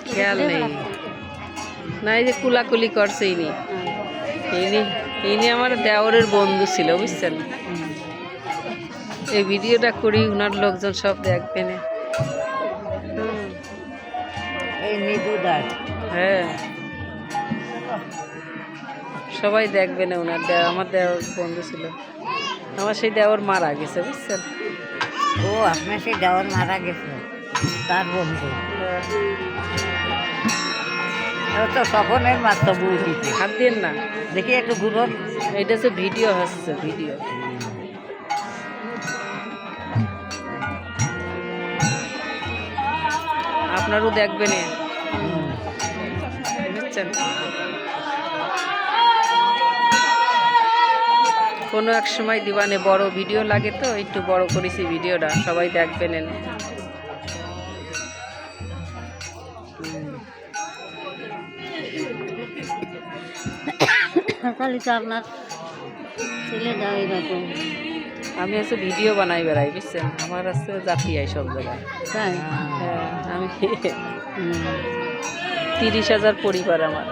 খেয়াল নেই না, এই যে কুলাকুলি করছে ইনি ইনি ইনি আমার দেওরের বন্ধু ছিল, বুঝছেন। এই ভিডিওটা করি, উনার লোকজন সব দেখবেন। হ্যাঁ, সবাই দেখবেন। উনার আমার দেওর বন্ধু ছিল, আমার সেই দেওর মারা গেছে, বুঝছেন। ও আপনার সেই দেওর মারা গেছে, তার বন্ধু। তো স্বপনের মাত্র বই দিতে হাত দিন না, দেখি একটু ঘুরন। এটা হচ্ছে ভিডিও, হচ্ছে ভিডিও। আপনারও দেখবেন, বুঝছেন। কোনো এক সময় দিবানে বড় ভিডিও লাগে, তো একটু বড় করেছি ভিডিওটা, সবাই দেখবেন। তাহলে তো আপনার ছেলেটা এরকম। আমি হচ্ছে ভিডিও বানাই বেড়াই, বুঝছেন। আমার হচ্ছে জাতি আই সব জায়গায়। তাই? হ্যাঁ, আমি 30,000 পরিবার আমার।